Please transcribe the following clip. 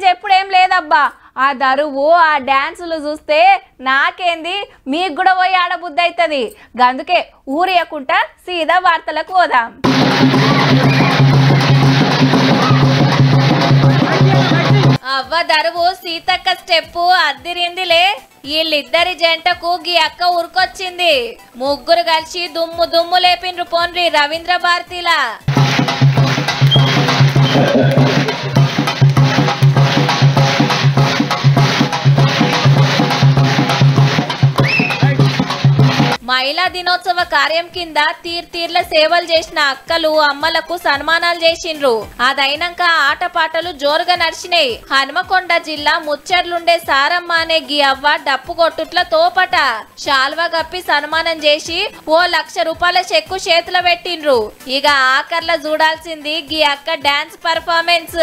చెప్పుడేం లేదబ్బా ఆ దరువు ఆ డాన్సులు చూస్తే నాకేంది మీకు కూడా పోయి ఆడబుద్ధి అవుతుంది అందుకే ఊరియకుండా సీదా వార్తలకు పోదాం అవ్వ దరువు సీతక్క స్టెప్పు అద్దిరిందిలే వీళ్ళిద్దరి జంటకు గీ అక్క ఉరికొచ్చింది ముగ్గురు కలిసి దుమ్ము దుమ్ము లేపిండ్రు పోన్రి రవీంద్ర భారతిలా మహిళా దినోత్సవ కార్యం కింద తీర్ల సేవలు చేసిన అక్కలు అమ్మలకు సన్మానాలు చేసిండ్రు అదైనాక ఆటపాటలు జోరుగా నడిచినాయి హనుమకొండ జిల్లా ముచ్చర్లుండే సారమ్మ అనే గీ అవ్వ డప్పు కొట్టుట్ల తోపట శాల్వా గప్పి సన్మానం చేసి ఓ ₹1,00,000 చెక్కు చేతుల పెట్టిండ్రు ఇక ఆఖర్ల చూడాల్సింది గీ అక్క డాన్స్ పర్ఫార్మెన్స్